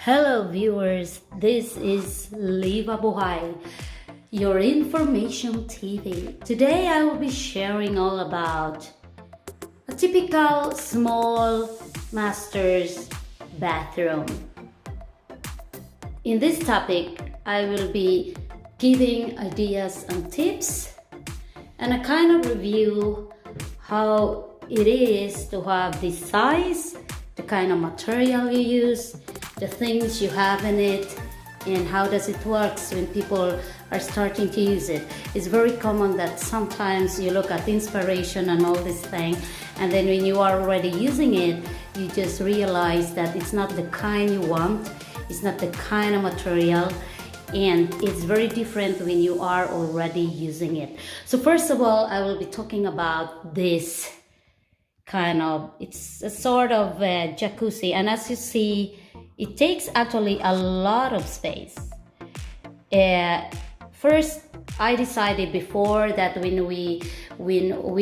Hello viewers, this is Levabuhay, your information TV. Today I will be sharing all about a typical small master's bathroom. In this topic, I will be giving ideas and tips and a kind of review how it is to have this size, the kind of material you use, the things you have in it, and how does it works when people are starting to use it. It's very common that sometimes you look at inspiration and all this thing, and then when you are already using it, you just realize that it's not the kind you want, it's not the kind of material, and it's very different when you are already using it. So first of all, I will be talking about this kind of, it's a sort of jacuzzi, and as you see, it takes actually a lot of space. First, I decided before that when we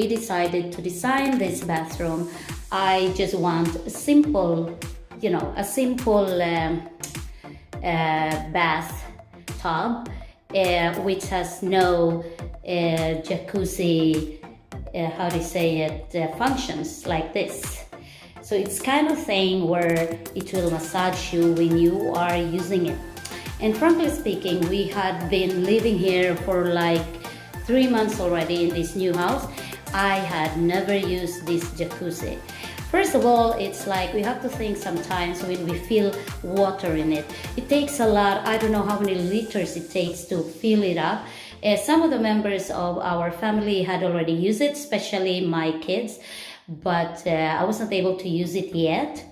decided to design this bathroom, I just want a simple, bathtub, which has no jacuzzi, functions like this. So it's kind of thing where it will massage you when you are using it. And frankly speaking, we had been living here for like 3 months already in this new house. I had never used this jacuzzi. First of all, it's like we have to think sometimes when we fill water in it. It takes a lot, I don't know how many liters it takes to fill it up. Some of the members of our family had already used it, especially my kids. But I wasn't able to use it yet.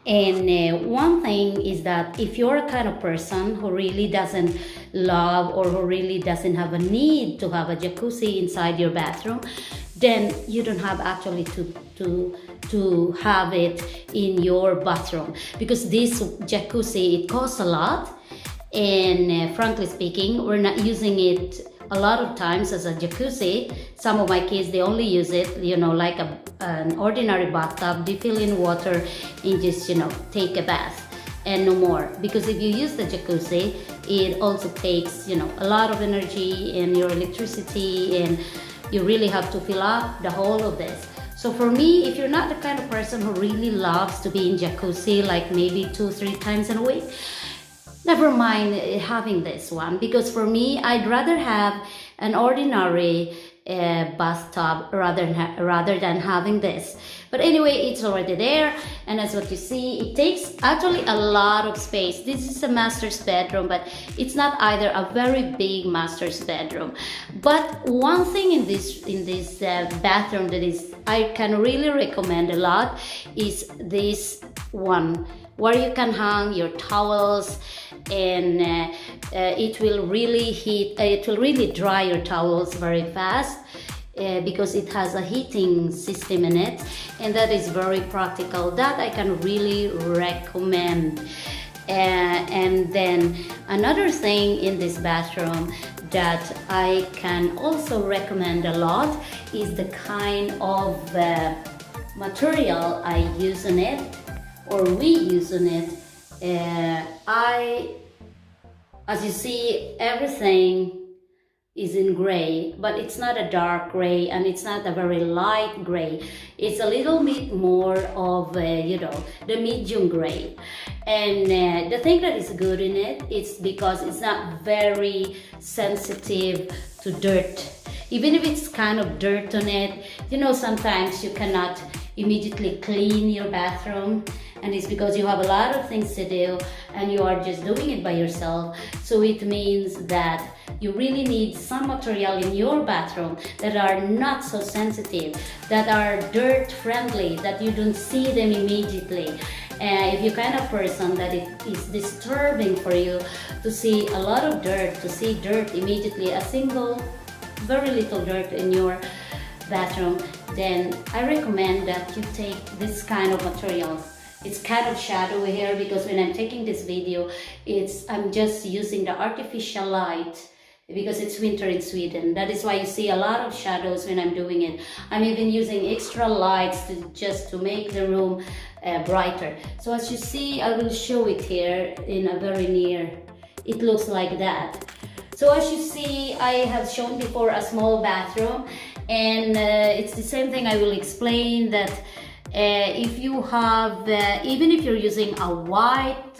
And one thing is that if you're a kind of person who really doesn't love or who really doesn't have a need to have a jacuzzi inside your bathroom, then you don't have actually to have it in your bathroom, because this jacuzzi, it costs a lot, and frankly speaking, we're not using it a lot of times as a jacuzzi. Some of my kids, they only use it, like an ordinary bathtub. They fill in water and just, take a bath and no more. Because if you use the jacuzzi, it also takes, a lot of energy and your electricity, and you really have to fill up the whole of this. So for me, if you're not the kind of person who really loves to be in jacuzzi, like maybe 2-3 times in a week, never mind having this one, because for me, I'd rather have an ordinary bathtub rather than having this. But anyway, it's already there, and as what you see, it takes actually a lot of space. This is a master's bedroom, but it's not either a very big master's bedroom. But one thing in this bathroom that is I can really recommend a lot is this one, where you can hang your towels, and it will really dry your towels very fast, because it has a heating system in it, and that is very practical. That I can really recommend. And then another thing in this bathroom that I can also recommend a lot is the kind of material I use in it, or we use in it. As you see, everything is in gray, but it's not a dark gray, and it's not a very light gray. It's a little bit more of the medium gray. And the thing that is good in it is because it's not very sensitive to dirt. Even if it's kind of dirt on it, sometimes you cannot immediately clean your bathroom, and it's because you have a lot of things to do and you are just doing it by yourself. So it means that you really need some material in your bathroom that are not so sensitive, that are dirt friendly, that you don't see them immediately. If you're kind of person that it is disturbing for you to see a lot of dirt, to see dirt immediately, a single very little dirt in your bathroom, then I recommend that you take this kind of material. It's kind of shadowy here because when I'm taking this video, I'm just using the artificial light because it's winter in Sweden. That is why you see a lot of shadows when I'm doing it. I'm even using extra lights just to make the room brighter. So as you see, I will show it here in a very near. It looks like that. So as you see, I have shown before a small bathroom, and it's the same thing. I will explain that if you have, even if you're using a white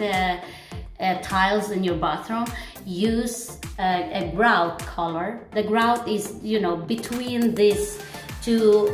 tiles in your bathroom, use a grout color. The grout is, you know, between these two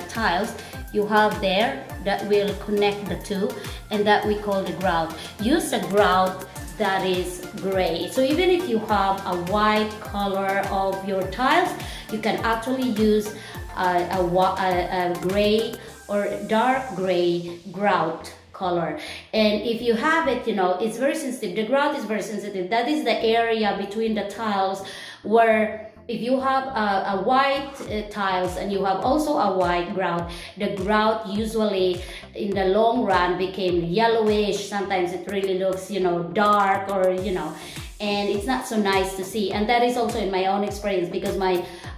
tiles you have there that will connect the two, and that we call the grout. Use a grout that is gray. So even if you have a white color of your tiles, you can actually use a gray or dark gray grout color. And if you have it, you know, it's very sensitive. The grout is very sensitive. That is the area between the tiles where if you have a white tiles and you have also a white grout, the grout usually in the long run became yellowish. Sometimes it really looks, you know, dark, or, you know, and it's not so nice to see. And that is also in my own experience, because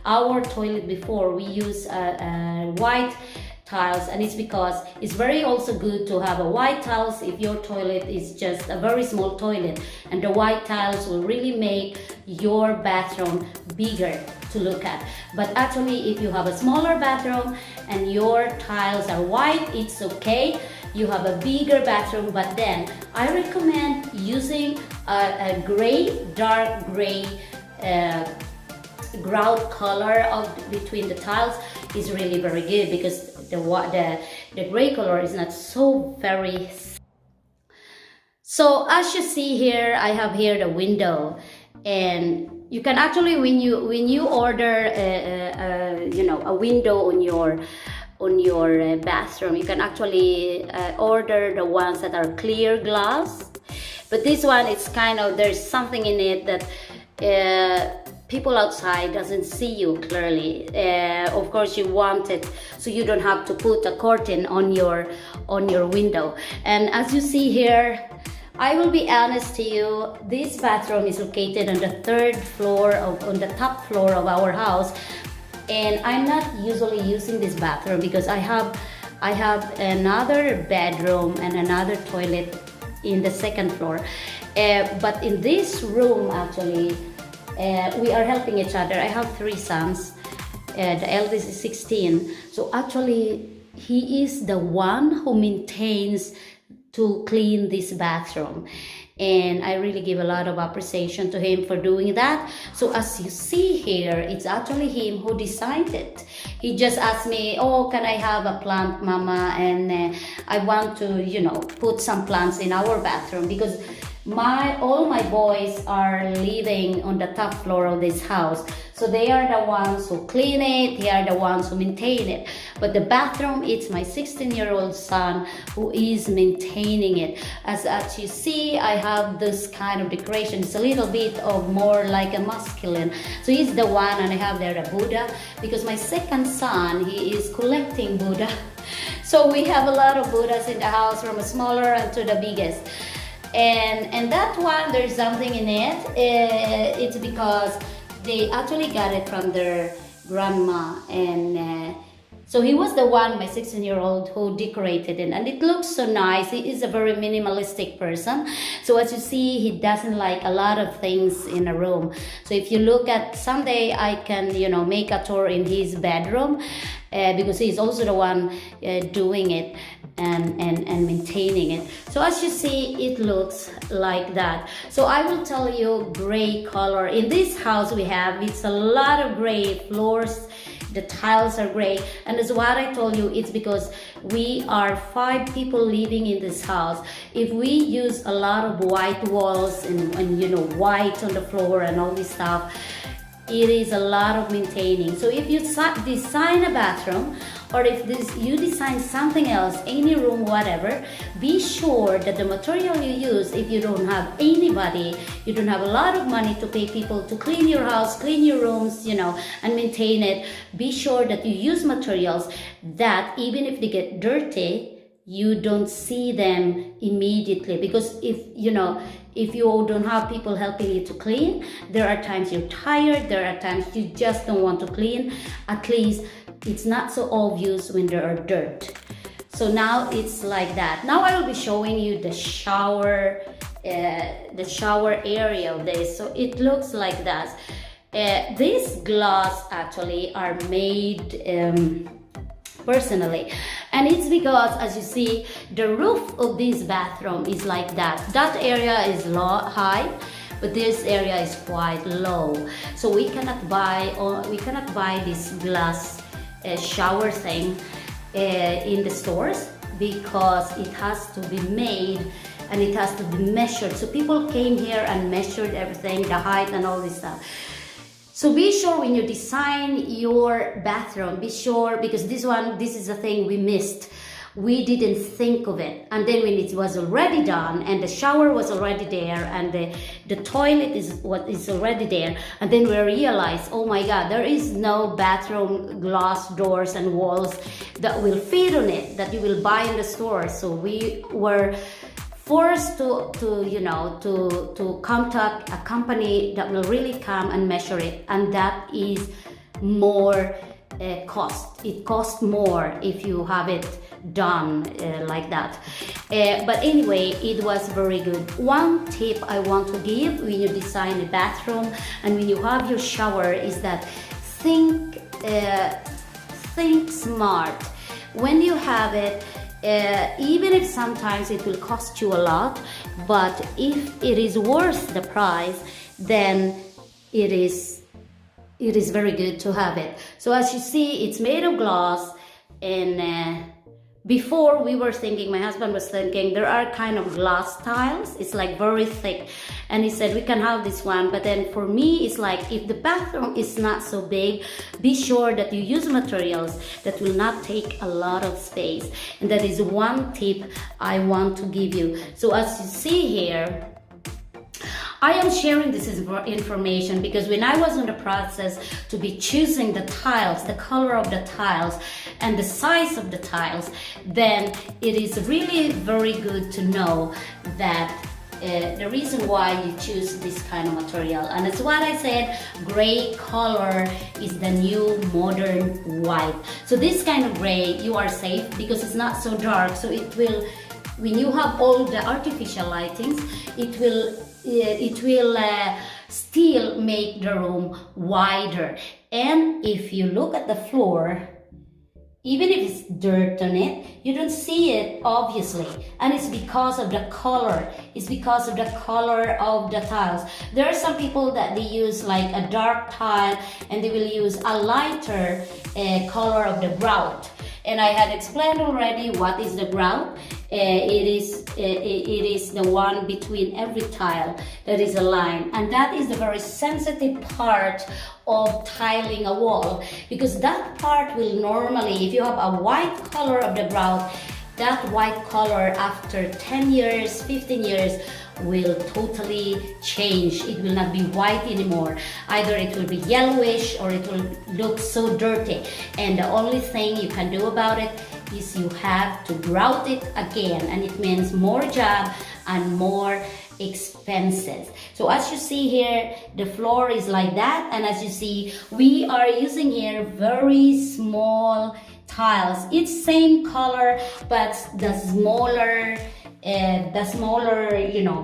our toilet before, we use white tiles, and it's because it's very also good to have a white tiles if your toilet is just a very small toilet, and the white tiles will really make your bathroom bigger to look at. But actually, if you have a smaller bathroom and your tiles are white, it's okay. You have a bigger bathroom, but then I recommend using a gray, dark gray grout color between the tiles is really very good, because the gray color is not so very. So as you see here, I have here the window, and you can actually, when you order you know, a window on your bathroom, you can actually order the ones that are clear glass. But this one, it's kind of, there's something in it that people outside doesn't see you clearly. Of course, you want it so you don't have to put a curtain on your window. And as you see here, I will be honest to you, this bathroom is located on the on the top floor of our house, and I'm not usually using this bathroom because I have another bedroom and another toilet in the second floor. But in this room, actually, we are helping each other. I have 3 sons. The eldest is 16. So actually, he is the one who maintains to clean this bathroom. And I really give a lot of appreciation to him for doing that. So as you see here, it's actually him who designed it. He just asked me, oh, can I have a plant, Mama? And I want to, you know, put some plants in our bathroom, because all my boys are living on the top floor of this house. So they are the ones who clean it, they are the ones who maintain it. But the bathroom, it's my 16-year-old son who is maintaining it. As you see, I have this kind of decoration. It's a little bit of more like a masculine. So he's the one, and I have there a Buddha, because my second son, he is collecting Buddha. So we have a lot of Buddhas in the house, from a smaller and to the biggest. And that one, there's something in it. It's because they actually got it from their grandma, and so he was the one, my 16-year-old, who decorated it, and it looks so nice. He is a very minimalistic person. So as you see, he doesn't like a lot of things in a room. So if you look at, someday I can, you know, make a tour in his bedroom, because he's also the one doing it and maintaining it. So as you see, it looks like that. So I will tell you, gray color in this house we have, it's a lot of gray floors. The tiles are gray, and as what I told you, it's because we are 5 people living in this house. If we use a lot of white walls and you know, white on the floor and all this stuff, it is a lot of maintaining. So if you design a bathroom, or if you design something else, any room, whatever, be sure that the material you use, if you don't have anybody, you don't have a lot of money to pay people to clean your house, clean your rooms, you know, and maintain it, be sure that you use materials that even if they get dirty, you don't see them immediately. Because if you don't have people helping you to clean, there are times you're tired, there are times you just don't want to clean. At least it's not so obvious when there are dirt. So now it's like that. Now I will be showing you the shower area of this. So it looks like that. These glass actually are made personally, and it's because, as you see, the roof of this bathroom is like that. That area is high, but this area is quite low. So we cannot buy this glass shower thing in the stores, because it has to be made and it has to be measured. So people came here and measured everything, the height and all this stuff. So be sure when you design your bathroom, be sure, because this is a thing we missed. We didn't think of it. And then when it was already done and the shower was already there and the toilet is already there, and then we realized, oh my God, there is no bathroom glass doors and walls that will fit on it, that you will buy in the store. So we were forced to contact a company that will really come and measure it, and that is more cost. It costs more if you have it done like that. But anyway, it was very good. One tip I want to give when you design a bathroom and when you have your shower is that think smart. When you have it, even if sometimes it will cost you a lot, but if it is worth the price, then it is very good to have it. So as you see, it's made of glass, and before we were thinking, my husband was thinking, there are kind of glass tiles, it's like very thick, and he said we can have this one. But then for me, it's like, if the bathroom is not so big, be sure that you use materials that will not take a lot of space. And that is one tip I want to give you. So as you see here, I am sharing this information because when I was in the process to be choosing the tiles, the color of the tiles and the size of the tiles, then it is really very good to know that the reason why you choose this kind of material. And it's what I said, gray color is the new modern white. So this kind of gray, you are safe because it's not so dark. So it will, when you have all the artificial lightings, it will still make the room wider. And if you look at the floor, even if it's dirt on it, you don't see it obviously, and it's because of the color. It's because of the color of the tiles. There are some people that they use like a dark tile and they will use a lighter color of the grout. And I had explained already what is the grout. It is the one between every tile that is a line, and that is the very sensitive part of tiling a wall, because that part will normally, if you have a white color of the grout, that white color after 10 years, 15 years will totally change. It will not be white anymore. Either it will be yellowish or it will look so dirty. And the only thing you can do about it is you have to grout it again, and it means more job and more expenses. So as you see here, the floor is like that, and as you see, we are using here very small tiles. It's same color, but the smaller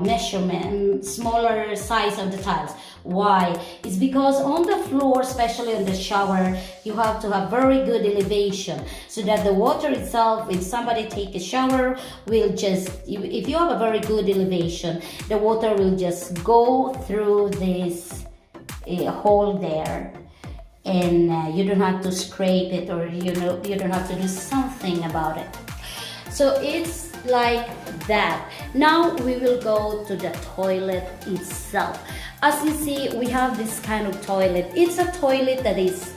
measurement, smaller size of the tiles. Why? It's because on the floor, especially on the shower, you have to have very good elevation so that the water itself, when somebody take a shower, will just, if you have a very good elevation, the water will just go through this hole there, and you don't have to scrape it, or you don't have to do something about it. So it's like that. Now we will go to the toilet itself. As you see, we have this kind of toilet. It's a toilet that is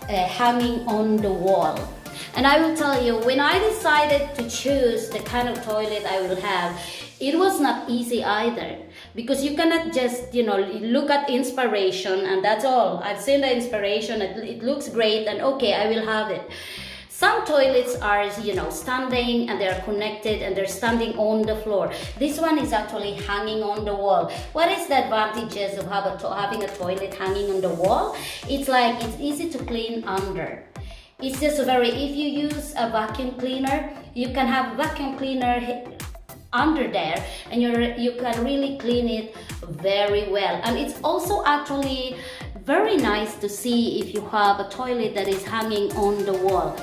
hanging on the wall. And I will tell you, when I decided to choose the kind of toilet I will have, it was not easy either, because you cannot just, look at inspiration and that's all. I've seen the inspiration, it looks great, and okay, I will have it. Some toilets are, standing and they're connected and they're standing on the floor. This one is actually hanging on the wall. What is the advantages of having a toilet hanging on the wall? It's like, it's easy to clean under. It's just if you use a vacuum cleaner, you can have vacuum cleaner under there, and you can really clean it very well. And it's also actually very nice to see if you have a toilet that is hanging on the wall.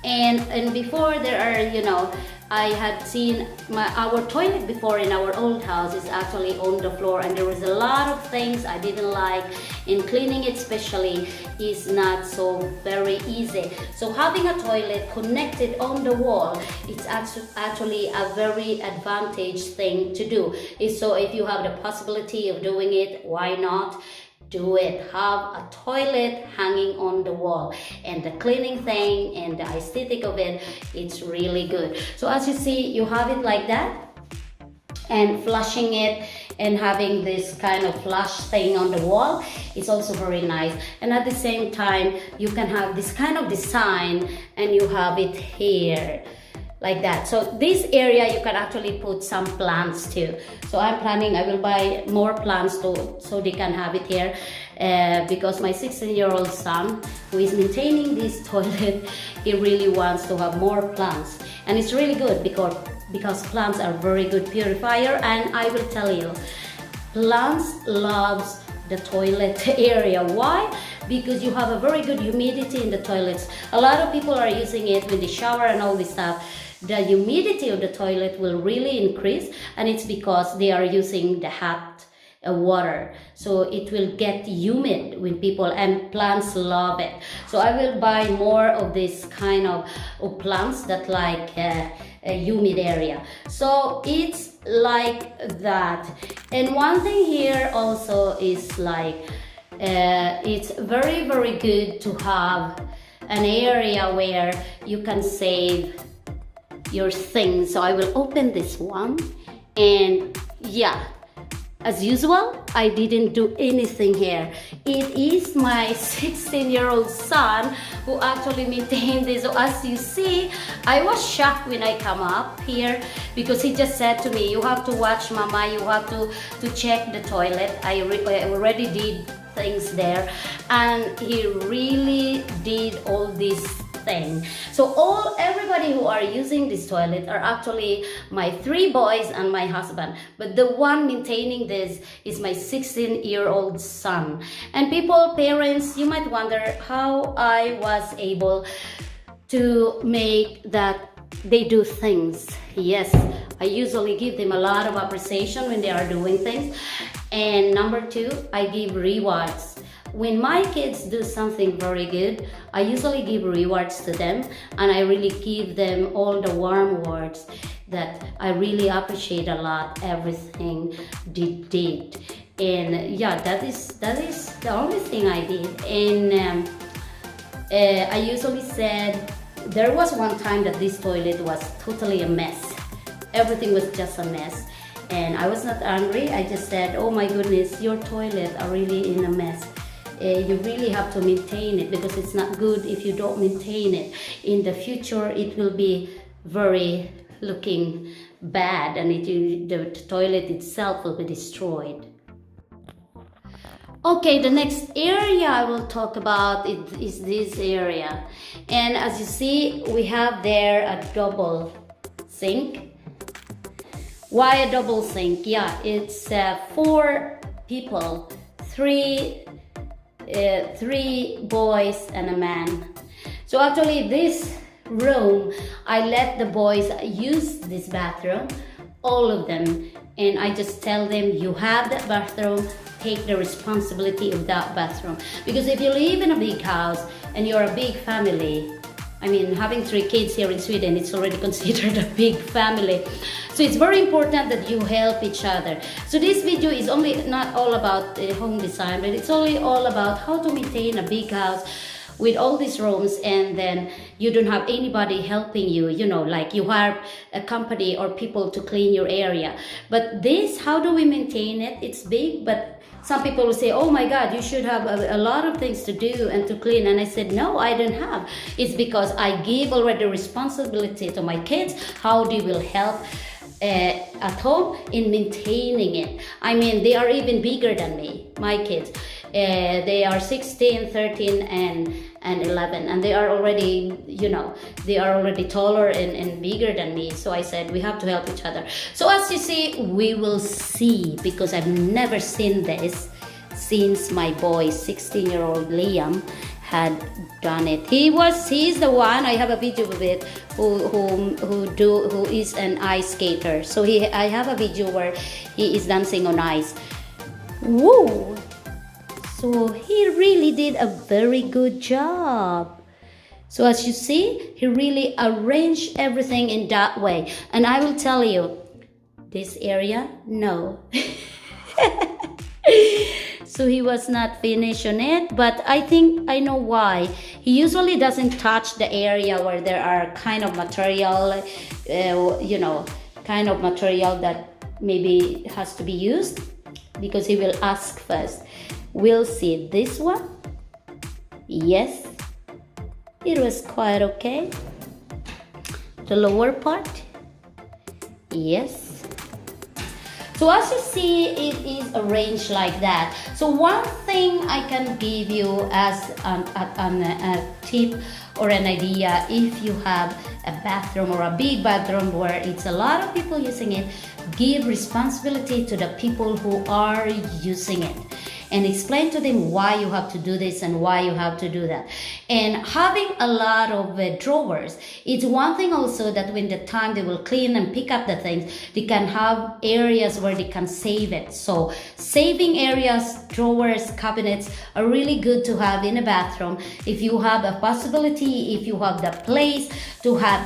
And before there are, I had seen our toilet before in our old house is actually on the floor, and there was a lot of things I didn't like, and cleaning it especially is not so very easy. So having a toilet connected on the wall, it's actually a very advantage thing to do. So if you have the possibility of doing it, why not? Do it. Have a toilet hanging on the wall, and the cleaning thing and the aesthetic of it, it's really good. So as you see, you have it like that, and flushing it and having this kind of flush thing on the wall is also very nice. And at the same time, you can have this kind of design, and you have it here like that. So this area you can actually put some plants too. So I'm planning, I will buy more plants so they can have it here, because my 16-year-old son, who is maintaining this toilet, he really wants to have more plants. And it's really good because plants are very good purifier. And I will tell you, plants loves the toilet area. Why? Because you have a very good humidity in the toilets. A lot of people are using it with the shower and all this stuff. The humidity of the toilet will really increase, and it's because they are using the hot water, so it will get humid when people, and plants love it. So I will buy more of this kind of plants that like a humid area. So it's like that. And one thing here also is like it's very, very good to have an area where you can save your things. So I will open this one, and yeah, as usual, I didn't do anything here. It is my 16-year-old son who actually maintained this. So as you see, I was shocked when I come up here, because he just said to me, you have to watch, Mama, you have to check the toilet. I already did things there, and he really did all these thing. So everybody who are using this toilet are actually my 3 boys and my husband, but the one maintaining this is my 16-year-old son. And parents, you might wonder how I was able to make that they do things. Yes, I usually give them a lot of appreciation when they are doing things. And number 2, I give rewards. When my kids do something very good, I usually give rewards to them, and I really give them all the warm words that I really appreciate a lot everything they did. And yeah, that is the only thing I did. And I usually said, there was one time that this toilet was totally a mess. Everything was just a mess. And I was not angry. I just said, oh my goodness, your toilet are really in a mess. You really have to maintain it, because it's not good if you don't maintain it. In the future, it will be very looking bad, and the toilet itself will be destroyed. Okay, the next area I will talk about is this area. And as you see, we have there a double sink. Why a double sink? Yeah, it's 4 people, 3 boys and a man. So actually this room, I let the boys use this bathroom, all of them, and I just tell them, you have that bathroom, take the responsibility of that bathroom. Because if you live in a big house and you're a big family, I mean, having 3 kids here in Sweden, it's already considered a big family. So it's very important that you help each other. So this video is not all about home design, but it's only all about how to maintain a big house with all these rooms, and then you don't have anybody helping you, like you hire a company or people to clean your area. But this, how do we maintain it? It's big, but some people will say, oh my God, you should have a lot of things to do and to clean. And I said, no, I don't have. It's because I give already responsibility to my kids, how they will help at home in maintaining it. I mean, they are even bigger than me, my kids. They are 16, 13, and 11, and they are already, they are already taller and bigger than me. So I said we have to help each other. So as you see, we will see, because I've never seen this since my boy 16-year-old Liam had done it. He's the one, I have a video of it, who is an ice skater. So I have a video where he is dancing on ice. Woo! So he really did a very good job. So as you see, he really arranged everything in that way. And I will tell you, this area, no. So he was not finished on it, but I think I know why. He usually doesn't touch the area where there are kind of material, kind of material that maybe has to be used, because he will ask first. We'll see this one. Yes, it was quite okay. The lower part, yes. So as you see, it is arranged like that. So one thing I can give you as a tip or an idea, if you have a bathroom or a big bathroom where it's a lot of people using it, give responsibility to the people who are using it, and explain to them why you have to do this and why you have to do that. And having a lot of drawers, it's one thing also that when the time they will clean and pick up the things, they can have areas where they can save it. So saving areas, drawers, cabinets are really good to have in a bathroom. If you have a possibility, if you have the place to have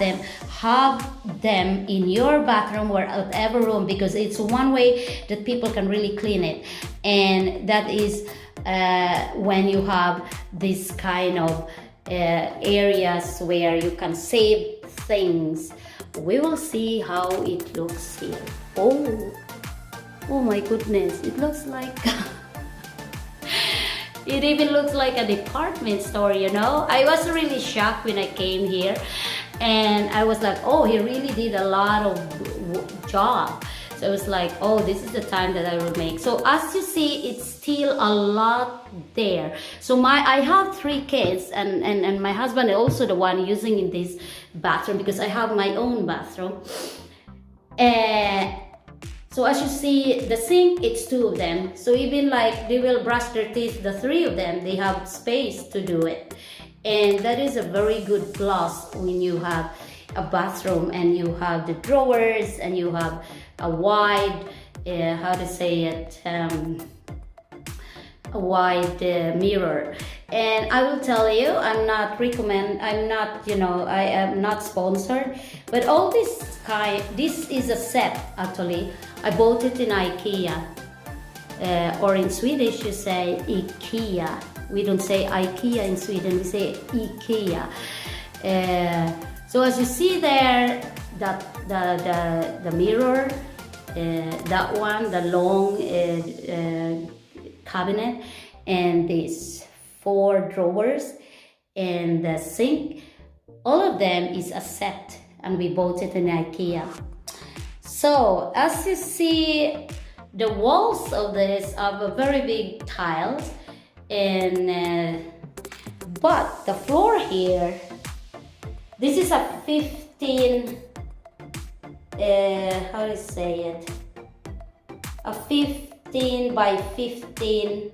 them in your bathroom or whatever room, because it's one way that people can really clean it. And that is when you have this kind of areas where you can save things. We will see how it looks here. Oh my goodness, it looks like it even looks like a department store, I was really shocked when I came here, and I was like, oh, he really did a lot of job. So it was like, oh, this is the time that I will make. So as you see, it's still a lot there. So I have 3 kids, and my husband is also the one using in this bathroom, because I have my own bathroom. So as you see, the sink, it's 2 of them. So even like they will brush their teeth, the 3 of them, they have space to do it. And that is a very good plus when you have a bathroom and you have the drawers and you have a wide, a wide mirror. And I will tell you, I am not sponsored, but all this is a set actually. I bought it in IKEA, or in Swedish you say IKEA. We don't say IKEA in Sweden, we say IKEA. So as you see there, that the mirror, that one, the long cabinet, and these 4 drawers, and the sink, all of them is a set, and we bought it in IKEA. So as you see, the walls of this are a very big tiles, and but the floor here, this is a 15, how do you say it? A 15 by 15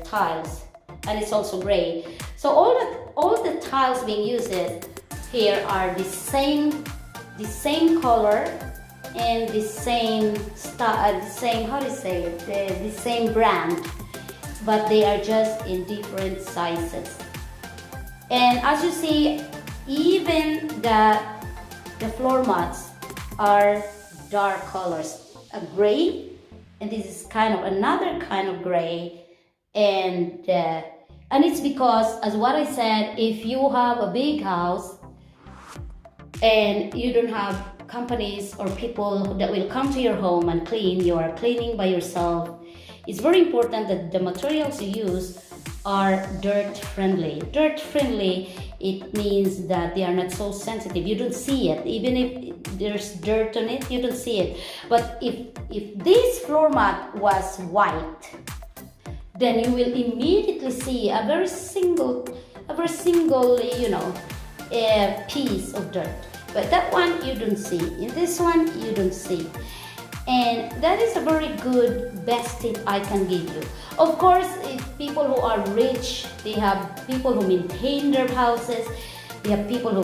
tiles, and it's also gray. So all the tiles being used here are the same color and the same how do you say it? The same brand, but they are just in different sizes. And as you see, even the floor mats are dark colors, a gray, and this is kind of another kind of gray, and it's because, as what I said, if you have a big house and you don't have companies or people that will come to your home and clean, you are cleaning by yourself, it's very important that the materials you use are dirt friendly. Dirt friendly, it means that they are not so sensitive. You don't see it. Even if there's dirt on it, you don't see it. But if this floor mat was white, then you will immediately see a very single, piece of dirt. But that one you don't see. In this one you don't see. And that is a very good best tip I can give you. Of course, if people who are rich, they have people who maintain their houses, they have people who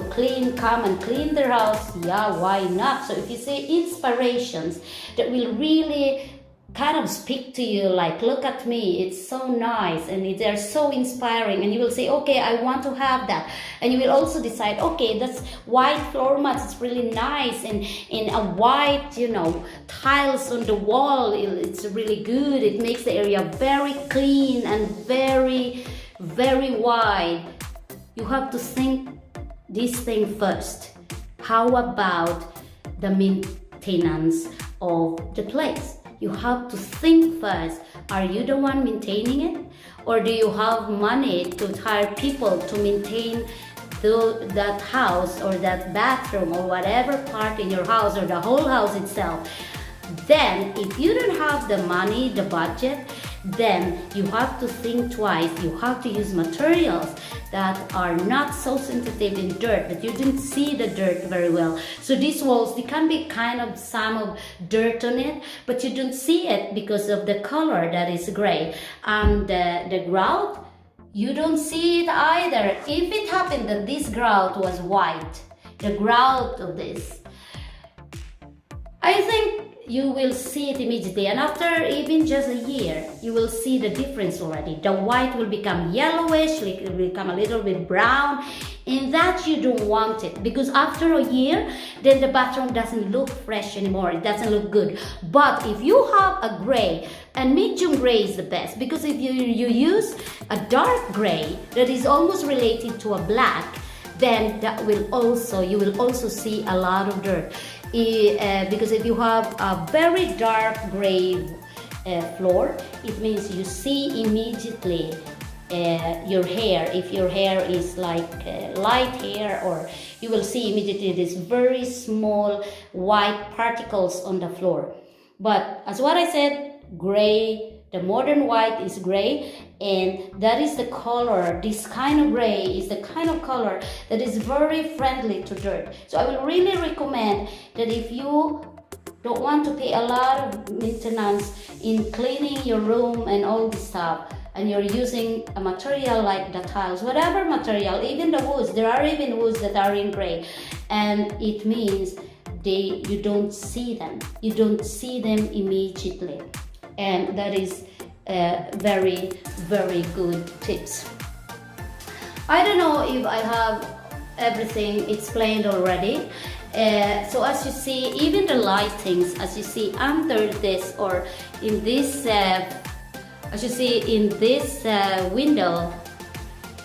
come and clean their house. Yeah, why not? So if you say inspirations that will really kind of speak to you, like, look at me, it's so nice and they're so inspiring, and you will say, okay, I want to have that. And you will also decide, okay, that's white floor mats, it's really nice, and in a white, tiles on the wall, it's really good. It makes the area very clean and very, very wide. You have to think this thing first. How about the maintenance of the place? You have to think first. Are you the one maintaining it? Or do you have money to hire people to maintain that house or that bathroom or whatever part in your house or the whole house itself? Then, if you don't have the money, the budget, then you have to think twice. You have to use materials that are not so sensitive in dirt, that you didn't see the dirt very well. So these walls, they can be kind of some of dirt on it, but you don't see it because of the color that is gray. And the grout, you don't see it either. If it happened that this grout was white, the grout of this, I think you will see it immediately, and after even just a year, you will see the difference already. The white will become yellowish, it will become a little bit brown, and that you don't want it, because after a year, then the bathroom doesn't look fresh anymore, it doesn't look good. But if you have a gray, and medium gray is the best, because if you use a dark gray that is almost related to a black, then that will you will also see a lot of dirt. Because if you have a very dark gray floor, it means you see immediately your hair. If your hair is like light hair, or you will see immediately these very small white particles on the floor. But as what I said, gray, the modern white is gray, and that is the color. This kind of gray is the kind of color that is very friendly to dirt. So I will really recommend that if you don't want to pay a lot of maintenance in cleaning your room and all this stuff, and you're using a material like the tiles, whatever material, even the woods, there are even woods that are in gray, and it means you don't see them. You don't see them immediately. And that is very, very good tips. I don't know if I have everything explained already. So as you see, even the lightings, as you see under this, or in this, as you see in this window,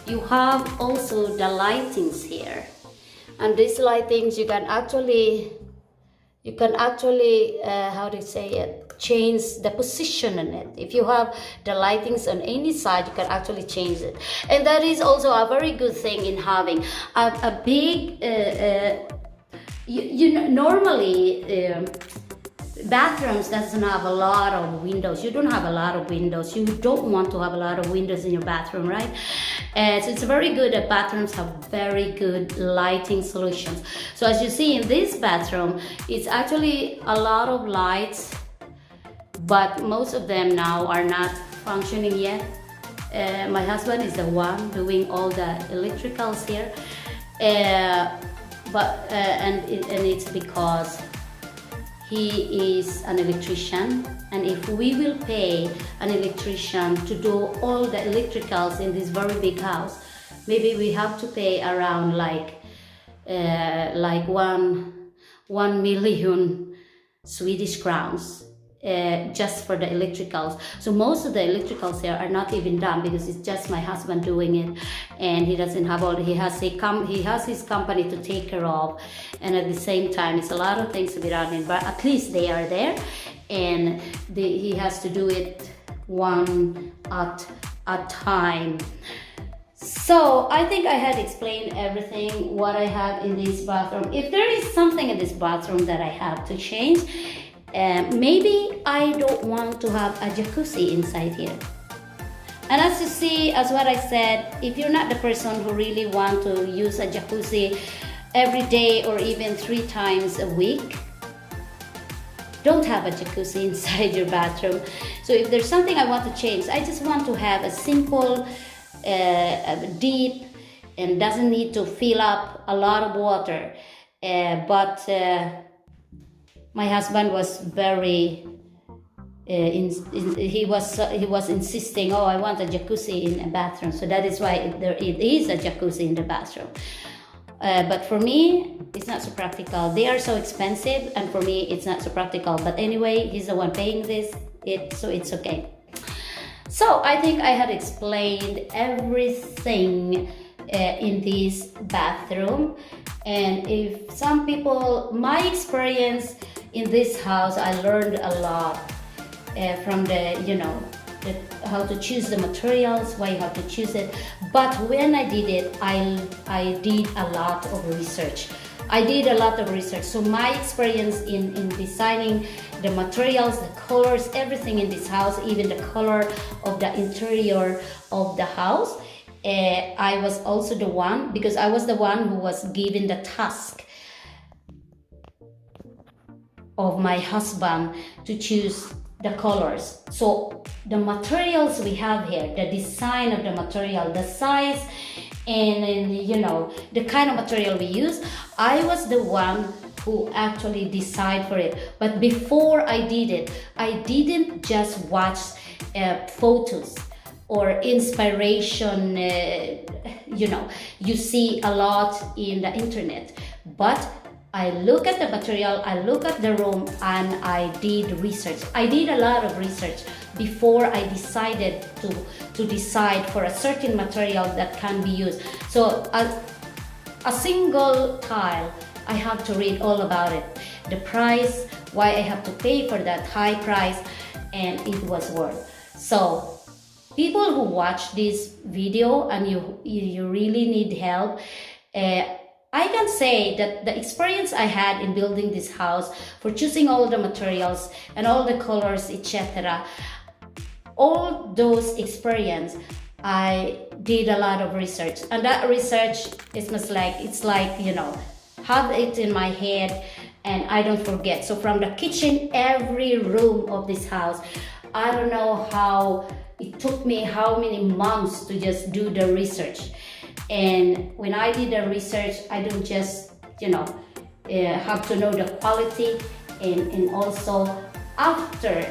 you have also the lightings here. And these lightings, you can actually, how do you say it? Change the position on it. If you have the lightings on any side, you can actually change it. And that is also a very good thing in having a big, normally bathrooms doesn't have a lot of windows. You don't have a lot of windows. You don't want to have a lot of windows in your bathroom, right? So it's very good that bathrooms have very good lighting solutions. So as you see in this bathroom, it's actually a lot of lights, but most of them now are not functioning yet. My husband is the one doing all the electricals here, and it's because he is an electrician, and if we will pay an electrician to do all the electricals in this very big house, maybe we have to pay around like 1 million Swedish crowns. Just for the electricals. So most of the electricals here are not even done, because it's just my husband doing it, and he doesn't have all. He has his company to take care of, and at the same time, it's a lot of things to be done. But at least they are there, and he has to do it one at a time. So I think I had explained everything what I have in this bathroom. If there is something in this bathroom that I have to change, maybe I don't want to have a jacuzzi inside here. And as you see, as what I said, if you're not the person who really want to use a jacuzzi every day or even 3 times a week, don't have a jacuzzi inside your bathroom. So if there's something I want to change, I just want to have a simple, deep, and doesn't need to fill up a lot of water. But my husband was very he was insisting, oh, I want a jacuzzi in a bathroom. So that is why it is a jacuzzi in the bathroom. But for me, it's not so practical. They are so expensive, and for me, it's not so practical. But anyway, he's the one paying this, so it's okay. So I think I had explained everything in this bathroom. And if some people, my experience in this house, I learned a lot from how to choose the materials, why you have to choose it. But when I did it, I did a lot of research. So my experience in designing the materials, the colors, everything in this house, even the color of the interior of the house, I was also the one, because I was the one who was given the task of my husband to choose the colors. So the materials we have here, the design of the material, the size, and the kind of material we use, I was the one who actually decide for it. But before I did it, I didn't just watch photos or inspiration, you see a lot in the internet, but I look at the material, I look at the room, and I did research. I did a lot of research before I decided to decide for a certain material that can be used. So a single tile, I have to read all about it. The price, why I have to pay for that high price, and it was worth. So people who watch this video and you really need help, I can say that the experience I had in building this house, for choosing all the materials and all the colors, etc., all those experience, I did a lot of research, and that research is have it in my head and I don't forget. So from the kitchen, every room of this house, I don't know how it took me how many months to just do the research. And when I did the research, I don't just have to know the quality, and also after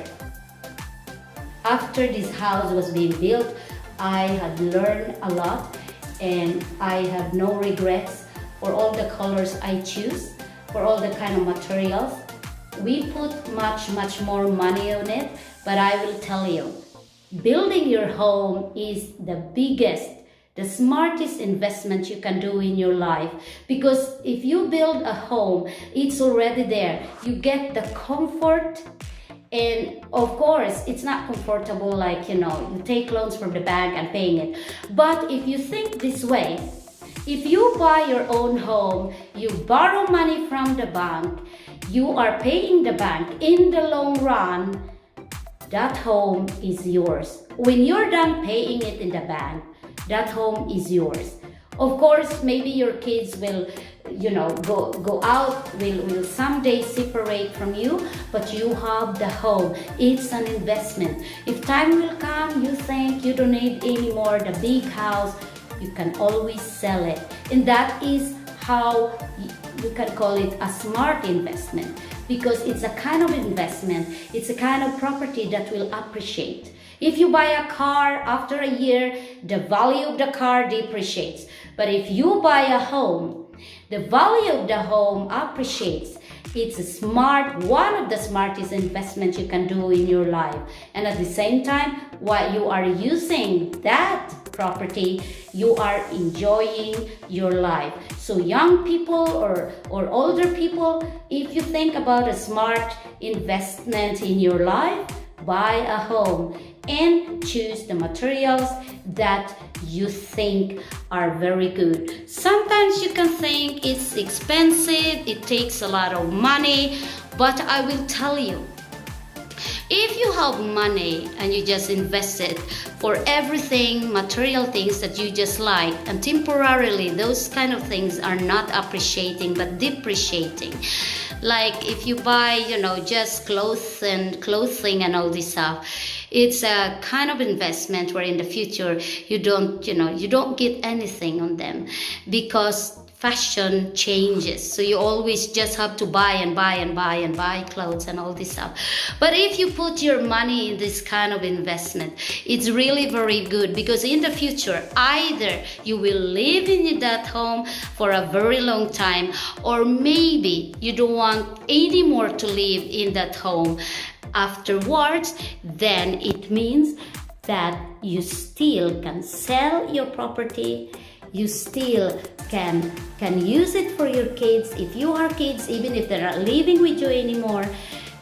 this house was being built, I had learned a lot, and I have no regrets for all the colors I choose, for all the kind of materials. We put much more money on it, but I will tell you, building your home is the biggest, the smartest investment you can do in your life. Because if you build a home, it's already there. You get the comfort, and of course, it's not comfortable like, you take loans from the bank and paying it. But if you think this way, if you buy your own home, you borrow money from the bank, you are paying the bank. In the long run, that home is yours. When you're done paying it in the bank, that home is yours. Of course, maybe your kids will, go out, will someday separate from you, but you have the home. It's an investment. If time will come, you think you don't need anymore the big house, you can always sell it. And that is how you can call it a smart investment, because it's a kind of investment, it's a kind of property that will appreciate. If you buy a car, after a year, the value of the car depreciates. But if you buy a home, the value of the home appreciates. It's a smart, one of the smartest investments you can do in your life. And at the same time, while you are using that property, you are enjoying your life. So young people or older people, if you think about a smart investment in your life, buy a home and choose the materials that you think are very good. Sometimes you can think it's expensive, it takes a lot of money, but I will tell you, If you have money and you just invest it for everything, material things that you just like, and temporarily those kind of things are not appreciating but depreciating. Like if you buy, just clothes and clothing and all this stuff, it's a kind of investment where in the future you don't get anything on them, because fashion changes, so you always just have to buy and buy and buy and buy clothes and all this stuff. But if you put your money in this kind of investment, it's really very good, because in the future either you will live in that home for a very long time, or maybe you don't want anymore to live in that home afterwards. Then it means that you still can sell your property, you still can use it for your kids. If you are kids, even if they're not living with you anymore,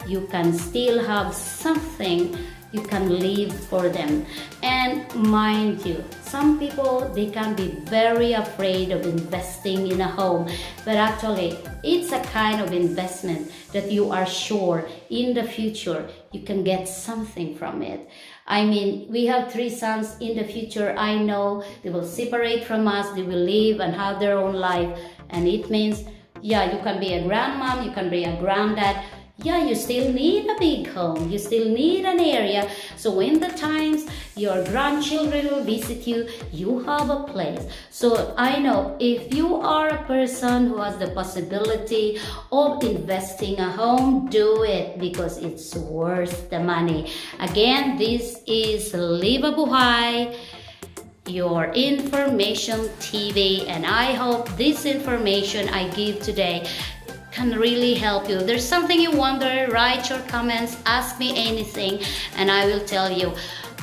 you can still have something you can leave for them. And mind you, some people, they can be very afraid of investing in a home, but actually it's a kind of investment that you are sure in the future you can get something from it. I mean, we have 3 sons. In the future, I know they will separate from us, they will live and have their own life, and it means, yeah, you can be a grandmom, you can be a granddad. Yeah, you still need a big home, you still need an area, so when the times your grandchildren will visit you, you have a place. So I know if you are a person who has the possibility of investing a home, do it, because it's worth the money. Again, this is Levabuhay, your information TV, and I hope this information I give today can really help you. If there's something you wonder, write your comments, ask me anything, and I will tell you.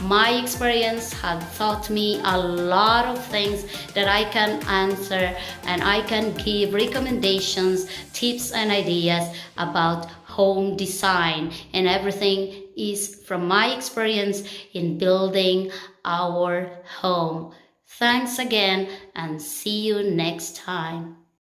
My experience has taught me a lot of things that I can answer, and I can give recommendations, tips and ideas about home design, and everything is from my experience in building our home. Thanks again, and see you next time.